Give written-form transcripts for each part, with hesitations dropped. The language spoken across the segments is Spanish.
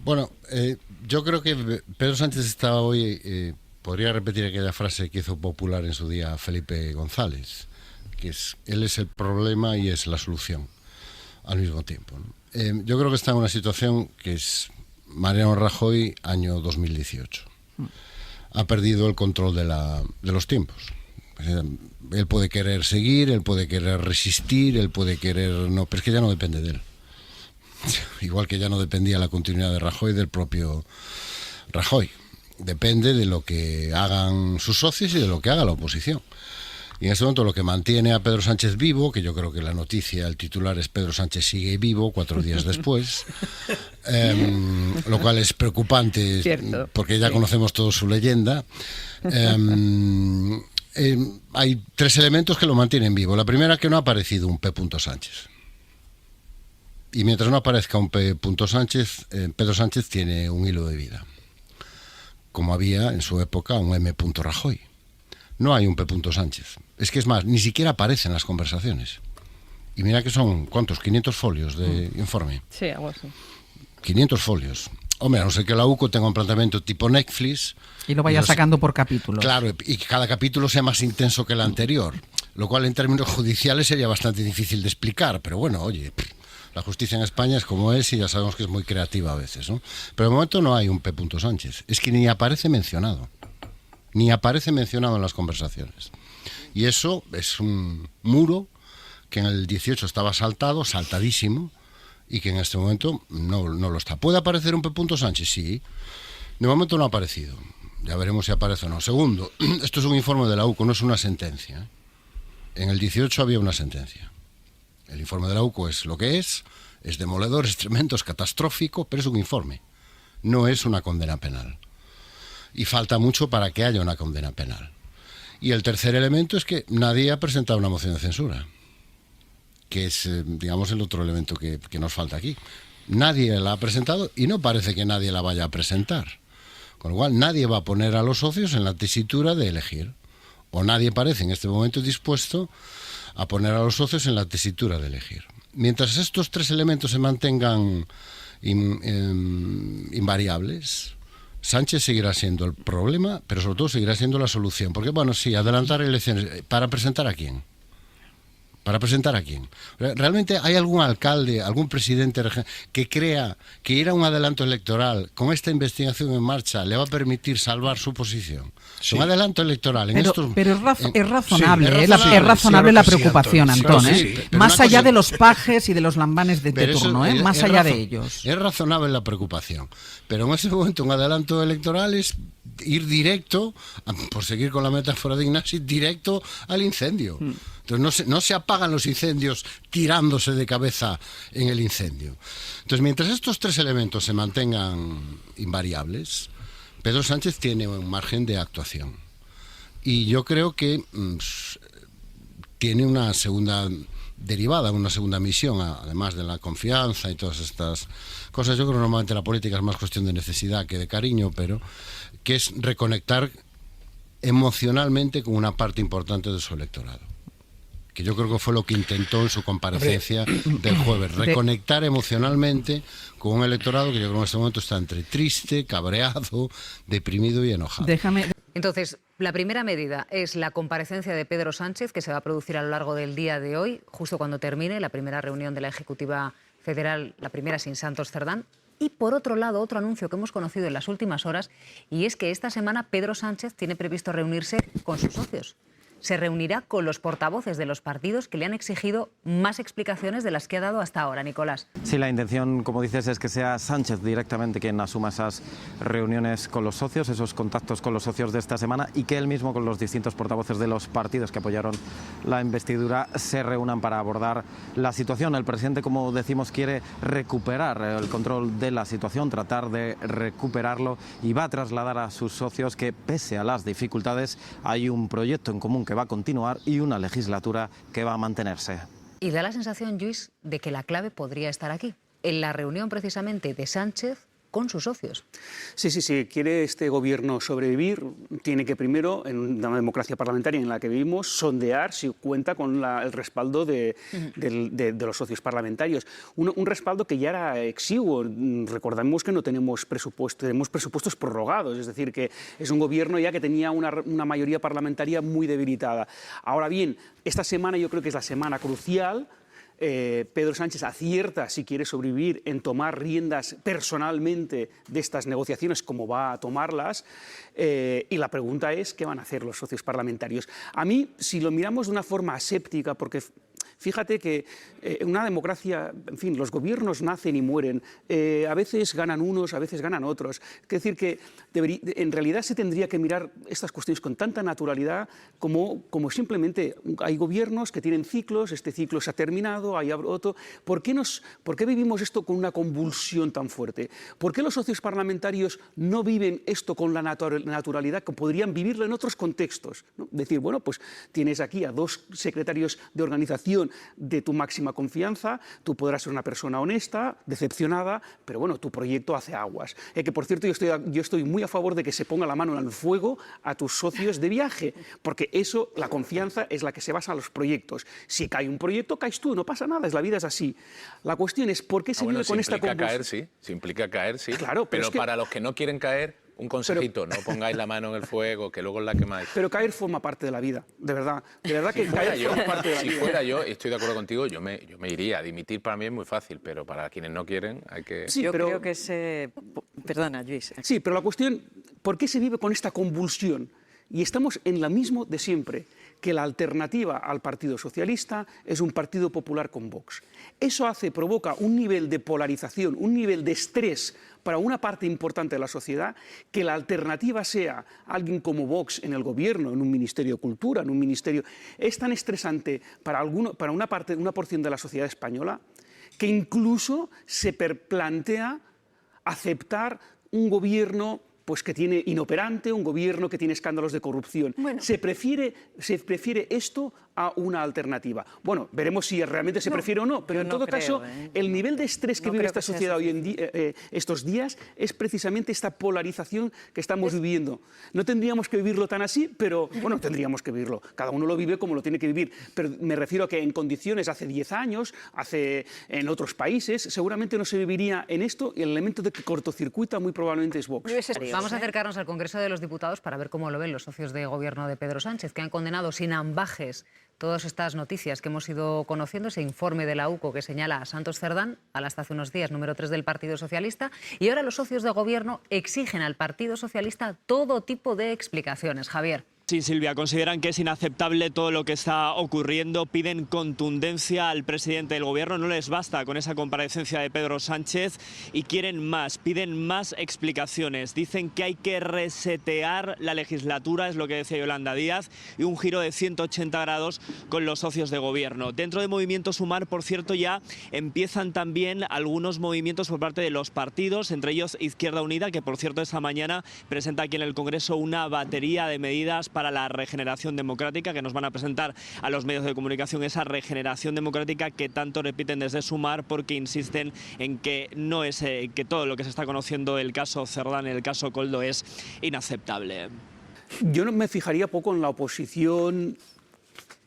Bueno, yo creo que Pedro Sánchez está hoy, podría repetir aquella frase que hizo popular en su día Felipe González, que es, él es el problema y es la solución al mismo tiempo, ¿no? Yo creo que está en una situación que es Mariano Rajoy, año 2018. Ha perdido el control de los tiempos. Él puede querer seguir, él puede querer resistir, él puede querer... No, pero es que ya no depende de él. Igual que ya no dependía la continuidad de Rajoy del propio Rajoy. Depende de lo que hagan sus socios y de lo que haga la oposición. Y en este momento lo que mantiene a Pedro Sánchez vivo, que yo creo que la noticia, el titular es Pedro Sánchez sigue vivo 4 días después, lo cual es preocupante. Cierto. Porque ya conocemos todos su leyenda. Hay 3 elementos que lo mantienen vivo. La primera, que no ha aparecido un P. Sánchez. Y mientras no aparezca un P. Sánchez, Pedro Sánchez tiene un hilo de vida. Como había en su época un M. Rajoy. No hay un P. Sánchez. Es que es más, ni siquiera aparece en las conversaciones. Y mira que son, ¿cuántos? 500 folios de informe. Sí, algo así. 500 folios. Hombre, a no ser que la UCO tenga un planteamiento tipo Netflix. Y lo vaya sacando por capítulos. Claro, y que cada capítulo sea más intenso que el anterior. Lo cual en términos judiciales sería bastante difícil de explicar. Pero bueno, oye, la justicia en España es como es y ya sabemos que es muy creativa a veces, ¿no? Pero de momento no hay un P. Sánchez. Es que ni aparece mencionado. Ni aparece mencionado en las conversaciones. Y eso es un muro que en el 18 estaba saltadísimo, y que en este momento no lo está. ¿Puede aparecer un P. Sánchez? Sí. De momento no ha aparecido. Ya veremos si aparece o no. Segundo, esto es un informe de la UCO, no es una sentencia. En el 18 había una sentencia. El informe de la UCO es lo que es demoledor, es tremendo, es catastrófico, pero es un informe. No es una condena penal. Y falta mucho para que haya una condena penal. Y el tercer elemento es que nadie ha presentado una moción de censura, que es, digamos, el otro elemento que nos falta aquí. Nadie la ha presentado y no parece que nadie la vaya a presentar. Con lo cual nadie va a poner a los socios en la tesitura de elegir. O nadie parece en este momento dispuesto a poner a los socios en la tesitura de elegir. Mientras estos 3 elementos se mantengan invariables, Sánchez seguirá siendo el problema, pero sobre todo seguirá siendo la solución. Porque, bueno, sí, adelantar elecciones. ¿Para presentar a quién? ¿Para presentar a quién? ¿Realmente hay algún alcalde, algún presidente que crea que ir a un adelanto electoral con esta investigación en marcha le va a permitir salvar su posición? Sí. Un adelanto electoral en pero es razonable, sí, es razonable la preocupación, Antón. Sí, más allá de los pajes y de los lambanes de turno, más allá de ellos. Es razonable la preocupación, pero en ese momento un adelanto electoral es ir directo, por seguir con la metáfora de Ignasi, directo al incendio. Entonces no se apagan los incendios tirándose de cabeza en el incendio. Entonces, mientras estos 3 elementos se mantengan invariables, Pedro Sánchez tiene un margen de actuación. Y yo creo que tiene una segunda derivada, una segunda misión, además de la confianza y todas estas cosas. Yo creo que normalmente la política es más cuestión de necesidad que de cariño, pero que es reconectar emocionalmente con una parte importante de su electorado. Que yo creo que fue lo que intentó en su comparecencia del jueves, reconectar emocionalmente con un electorado que yo creo que en este momento está entre triste, cabreado, deprimido y enojado. Entonces, la primera medida es la comparecencia de Pedro Sánchez, que se va a producir a lo largo del día de hoy, justo cuando termine la primera reunión de la Ejecutiva Federal, la primera sin Santos Cerdán. Y por otro lado, otro anuncio que hemos conocido en las últimas horas, y es que esta semana Pedro Sánchez tiene previsto reunirse con sus socios. Se reunirá con los portavoces de los partidos que le han exigido más explicaciones de las que ha dado hasta ahora. Nicolás. Sí, la intención, como dices, es que sea Sánchez directamente quien asuma esas reuniones con los socios, esos contactos con los socios de esta semana, y que él mismo con los distintos portavoces de los partidos que apoyaron la investidura se reúnan para abordar la situación. El presidente, como decimos, quiere recuperar el control de la situación, tratar de recuperarlo, y va a trasladar a sus socios que, pese a las dificultades, hay un proyecto en común que va a continuar y una legislatura que va a mantenerse. Y da la sensación, Lluís, de que la clave podría estar aquí, en la reunión precisamente de Sánchez con sus socios. Sí, quiere este gobierno sobrevivir, tiene que primero, en una democracia parlamentaria en la que vivimos, sondear si cuenta con el respaldo de los socios parlamentarios. Un respaldo que ya era exiguo. Recordemos que no tenemos presupuesto, tenemos presupuestos prorrogados, es decir, que es un gobierno ya que tenía una mayoría parlamentaria muy debilitada. Ahora bien, esta semana yo creo que es la semana crucial. Pedro Sánchez acierta, si quiere sobrevivir, en tomar riendas personalmente de estas negociaciones, como va a tomarlas, y la pregunta es, ¿qué van a hacer los socios parlamentarios? A mí, si lo miramos de una forma aséptica, porque fíjate que en una democracia, en fin, los gobiernos nacen y mueren, a veces ganan unos, a veces ganan otros. Es decir, que en realidad se tendría que mirar estas cuestiones con tanta naturalidad como simplemente hay gobiernos que tienen ciclos, este ciclo se ha terminado, hay otro. ¿Por qué vivimos esto con una convulsión tan fuerte? ¿Por qué los socios parlamentarios no viven esto con la naturalidad que podrían vivirlo en otros contextos, ¿no? Decir, bueno, pues tienes aquí a dos secretarios de organización de tu máxima confianza, tú podrás ser una persona honesta, decepcionada, pero bueno, tu proyecto hace aguas. Que por cierto, yo estoy muy a favor de que se ponga la mano en el fuego a tus socios de viaje, porque eso, la confianza es la que se basa en los proyectos. Si cae un proyecto, caes tú, no pasa nada, la vida es así. La cuestión es, ¿por qué se vive con esta convulsión? Si implica caer, sí. Claro, pero para los que no quieren caer, un consejito, no pongáis la mano en el fuego, que luego la quemáis. Pero caer forma parte de la vida, de verdad que caer forma parte de la vida. Si fuera yo, estoy de acuerdo contigo, yo me iría. Dimitir para mí es muy fácil, pero para quienes no quieren hay que... Sí, yo creo que Perdona, Luis. Sí, pero la cuestión, ¿por qué se vive con esta convulsión? Y estamos en la misma de siempre, que la alternativa al Partido Socialista es un Partido Popular con Vox. Eso provoca un nivel de polarización, un nivel de estrés para una parte importante de la sociedad, que la alternativa sea alguien como Vox en el gobierno, en un Ministerio de Cultura, en un ministerio... Es tan estresante para una porción de la sociedad española, que incluso se plantea aceptar un gobierno pues que tiene inoperante, un gobierno que tiene escándalos de corrupción. Bueno. Se prefiere esto a una alternativa. Bueno, veremos si realmente se prefiere o no, pero en todo caso, el nivel de estrés que vive esta sociedad hoy en día, estos días, es precisamente esta polarización que estamos viviendo. No tendríamos que vivirlo tan así, pero bueno, tendríamos que vivirlo. Cada uno lo vive como lo tiene que vivir. Pero me refiero a que en condiciones hace 10 años, en otros países, seguramente no se viviría en esto, y el elemento de que cortocircuita muy probablemente es Vox. Vamos a acercarnos al Congreso de los Diputados para ver cómo lo ven los socios de gobierno de Pedro Sánchez, que han condenado sin ambajes todas estas noticias que hemos ido conociendo, ese informe de la UCO que señala a Santos Cerdán, hasta hace unos días número 3 del Partido Socialista, y ahora los socios de gobierno exigen al Partido Socialista todo tipo de explicaciones. Javier. Sí, Silvia, consideran que es inaceptable todo lo que está ocurriendo, piden contundencia al presidente del gobierno, no les basta con esa comparecencia de Pedro Sánchez y quieren más, piden más explicaciones. Dicen que hay que resetear la legislatura, es lo que decía Yolanda Díaz, y un giro de 180 grados con los socios de gobierno. Dentro de Movimiento Sumar, por cierto, ya empiezan también algunos movimientos por parte de los partidos, entre ellos Izquierda Unida, que por cierto esta mañana presenta aquí en el Congreso una batería de medidas para la regeneración democrática, que nos van a presentar a los medios de comunicación esa regeneración democrática que tanto repiten desde Sumar, porque insisten en que no es que todo lo que se está conociendo, el caso Cerdán, el caso Koldo, es inaceptable. Yo no me fijaría poco en la oposición.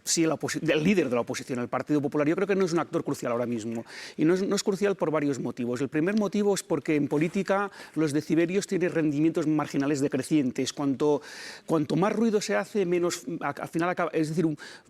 Sí, el líder de la oposición, el Partido Popular, yo creo que no es un actor crucial ahora mismo. Y no es crucial por varios motivos. El primer motivo es porque en política los decibelios tienen rendimientos marginales decrecientes. Cuanto más ruido se hace, menos al final acaba. Es decir,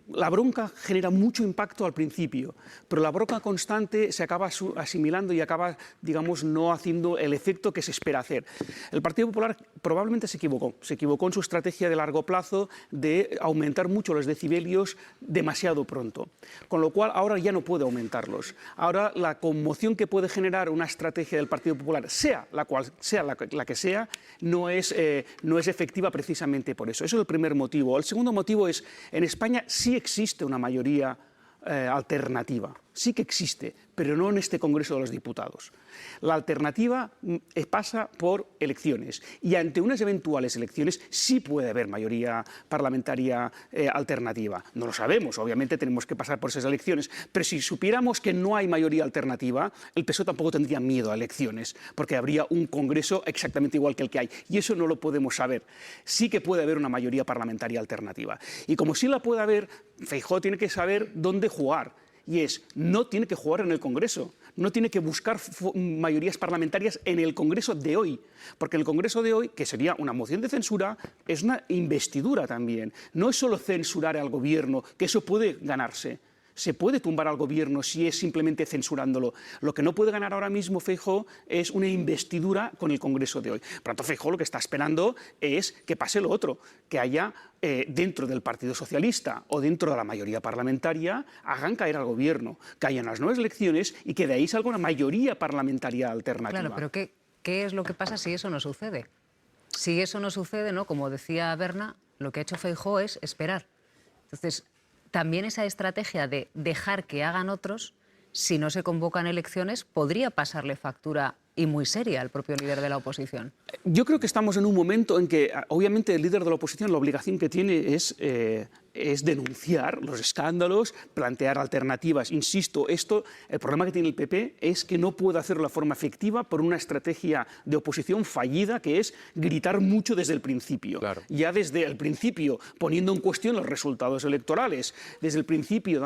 la bronca genera mucho impacto al principio, pero la bronca constante se acaba asimilando y acaba, digamos, no haciendo el efecto que se espera hacer. El Partido Popular probablemente se equivocó en su estrategia de largo plazo de aumentar mucho los decibelios demasiado pronto, con lo cual ahora ya no puede aumentarlos. Ahora la conmoción que puede generar una estrategia del Partido Popular, sea la que sea, no es efectiva precisamente por eso. Eso es el primer motivo. El segundo motivo es, en España sí existe una mayoría alternativa. sí que existe, pero no en este Congreso de los Diputados. La alternativa pasa por elecciones y ante unas eventuales elecciones sí puede haber mayoría parlamentaria alternativa. No lo sabemos, obviamente tenemos que pasar por esas elecciones, pero si supiéramos que no hay mayoría alternativa, el PSOE tampoco tendría miedo a elecciones, porque habría un Congreso exactamente igual que el que hay, y eso no lo podemos saber. Sí que puede haber una mayoría parlamentaria alternativa. Y como sí la puede haber, Feijóo tiene que saber dónde jugar. Y no tiene que jugar en el Congreso, no tiene que buscar mayorías parlamentarias en el Congreso de hoy, porque el Congreso de hoy, que sería una moción de censura, es una investidura también. No es solo censurar al gobierno, que eso puede ganarse. Se puede tumbar al gobierno si es simplemente censurándolo. Lo que no puede ganar ahora mismo Feijóo es una investidura con el Congreso de hoy. Por tanto, Feijóo lo que está esperando es que pase lo otro, que haya dentro del Partido Socialista o dentro de la mayoría parlamentaria, hagan caer al gobierno, que haya unas nuevas elecciones y que de ahí salga una mayoría parlamentaria alternativa. Claro, pero ¿qué es lo que pasa si eso no sucede? Si eso no sucede, ¿no? Como decía Berna, lo que ha hecho Feijóo es esperar. Entonces, también esa estrategia de dejar que hagan otros, si no se convocan elecciones, podría pasarle factura y muy seria al propio líder de la oposición. Yo creo que estamos en un momento en que, obviamente, el líder de la oposición la obligación que tiene es denunciar los escándalos, plantear alternativas. Insisto, el problema que tiene el PP es que no puede hacerlo de forma efectiva por una estrategia de oposición fallida, que es gritar mucho desde el principio. Claro. Ya desde el principio, poniendo en cuestión los resultados electorales, desde el principio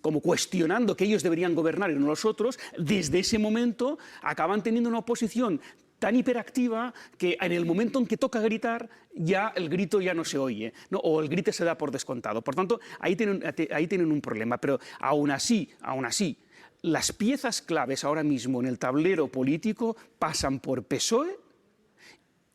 como cuestionando que ellos deberían gobernar y no los otros, desde ese momento acaban teniendo una oposición tan hiperactiva que en el momento en que toca gritar, ya el grito ya no se oye, ¿no? O el grito se da por descontado. Por tanto, ahí tienen un problema. Pero aún así, las piezas claves ahora mismo en el tablero político pasan por PSOE,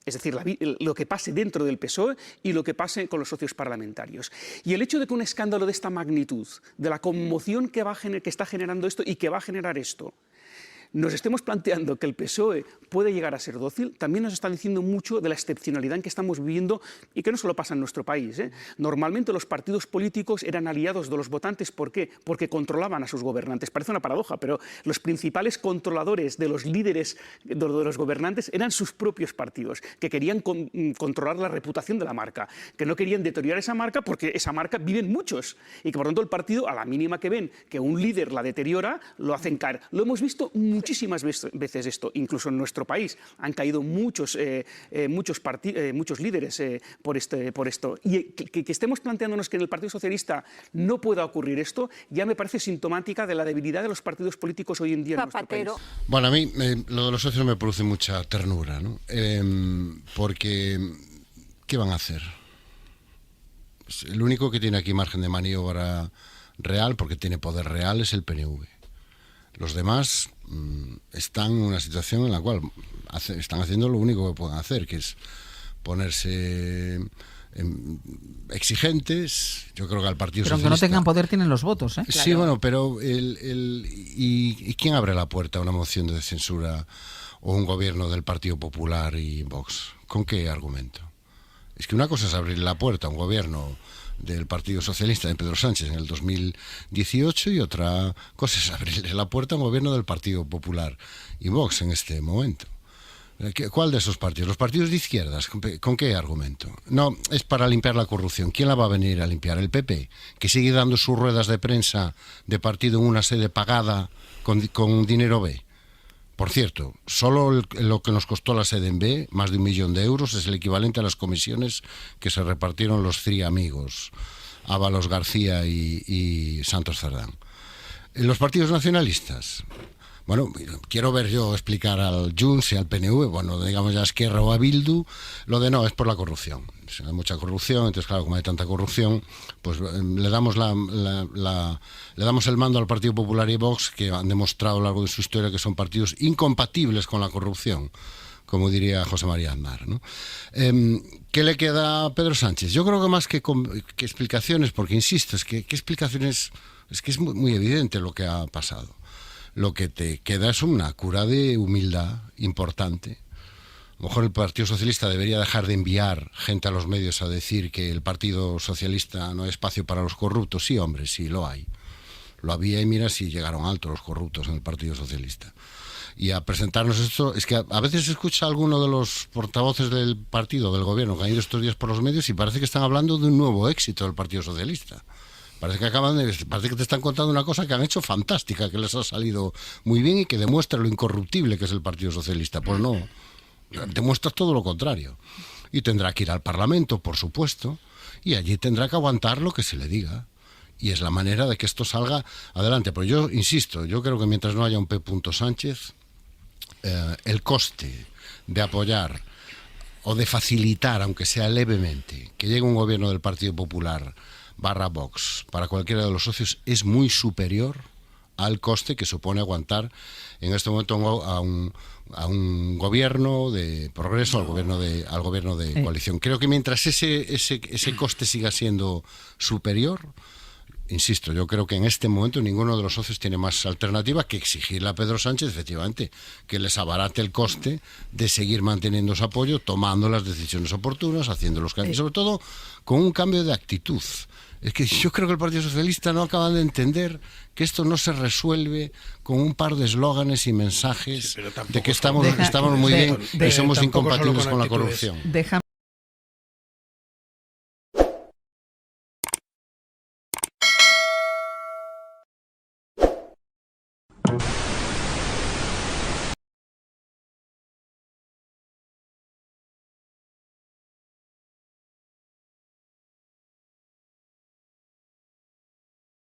es decir, lo que pase dentro del PSOE y lo que pase con los socios parlamentarios. Y el hecho de que un escándalo de esta magnitud, de la conmoción que está generando esto y que va a generar esto, nos estemos planteando que el PSOE puede llegar a ser dócil, también nos está diciendo mucho de la excepcionalidad en que estamos viviendo y que no solo pasa en nuestro país. Normalmente los partidos políticos eran aliados de los votantes. ¿Por qué? Porque controlaban a sus gobernantes. Parece una paradoja, pero los principales controladores de los líderes de los gobernantes eran sus propios partidos, que querían controlar la reputación de la marca, que no querían deteriorar esa marca porque esa marca viven muchos y que por tanto el partido, a la mínima que ven que un líder la deteriora, lo hacen caer. Lo hemos visto muchísimas veces esto, incluso en nuestro país han caído muchos líderes por esto. Y que estemos planteándonos que en el Partido Socialista no pueda ocurrir esto, ya me parece sintomática de la debilidad de los partidos políticos hoy en día en nuestro país. Bueno, a mí lo de los socios me produce mucha ternura, ¿no? Porque ¿qué van a hacer? El único que tiene aquí margen de maniobra real, porque tiene poder real, es el PNV. Los demás están en una situación en la cual están haciendo lo único que pueden hacer, que es ponerse exigentes. Yo creo que al Partido Socialista... Pero aunque no tengan poder, tienen los votos, ¿eh? Sí, claro. Bueno, pero ¿y quién abre la puerta a una moción de censura o un gobierno del Partido Popular y Vox? ¿Con qué argumento? Es que una cosa es abrir la puerta a un gobierno del Partido Socialista de Pedro Sánchez en el 2018 y otra cosa es abrirle la puerta a un gobierno del Partido Popular y Vox en este momento. ¿Cuál de esos partidos? ¿Los partidos de izquierdas? ¿Con qué argumento? No, es para limpiar la corrupción. ¿Quién la va a venir a limpiar? ¿El PP? Que sigue dando sus ruedas de prensa de partido en una sede pagada con dinero B. Por cierto, solo lo que nos costó la sede en B, más de 1 millón de euros, es el equivalente a las comisiones que se repartieron los Three amigos, Ábalos García y Santos Cerdán. Los partidos nacionalistas, bueno, quiero ver yo explicar al Junts y al PNV, bueno, digamos ya a Esquerra o a Bildu, lo de no, es por la corrupción. Si hay mucha corrupción, entonces claro, como hay tanta corrupción, pues le damos le damos el mando al Partido Popular y Vox, que han demostrado a lo largo de su historia que son partidos incompatibles con la corrupción, como diría José María Aznar, ¿no? ¿Qué le queda a Pedro Sánchez? Yo creo que más que explicaciones, porque insisto, es que explicaciones, es que es muy evidente lo que ha pasado. Lo que te queda es una cura de humildad importante. A lo mejor el Partido Socialista debería dejar de enviar gente a los medios a decir que el Partido Socialista no hay espacio para los corruptos. Sí, hombre, sí, lo hay. Lo había y mira si llegaron alto los corruptos en el Partido Socialista. Y a presentarnos esto, es que a veces se escucha a alguno de los portavoces del partido, del gobierno, que han ido estos días por los medios y parece que están hablando de un nuevo éxito del Partido Socialista. Parece que te están contando una cosa que han hecho fantástica, que les ha salido muy bien y que demuestra lo incorruptible que es el Partido Socialista. Pues no, demuestra todo lo contrario. Y tendrá que ir al Parlamento, por supuesto, y allí tendrá que aguantar lo que se le diga. Y es la manera de que esto salga adelante. Pero yo insisto, yo creo que mientras no haya un P. Sánchez, el coste de apoyar o de facilitar, aunque sea levemente, que llegue un gobierno del Partido Popular /Vox para cualquiera de los socios es muy superior al coste que supone aguantar en este momento a un gobierno de progreso, al gobierno de coalición. Creo que mientras ese coste siga siendo superior, insisto, yo creo que en este momento ninguno de los socios tiene más alternativa que exigirle a Pedro Sánchez, efectivamente, que les abarate el coste de seguir manteniendo su apoyo, tomando las decisiones oportunas, haciendo los cambios, sobre todo con un cambio de actitud. Es que yo creo que el Partido Socialista no acaba de entender que esto no se resuelve con un par de eslóganes y mensajes de que estamos muy bien y somos incompatibles con la corrupción.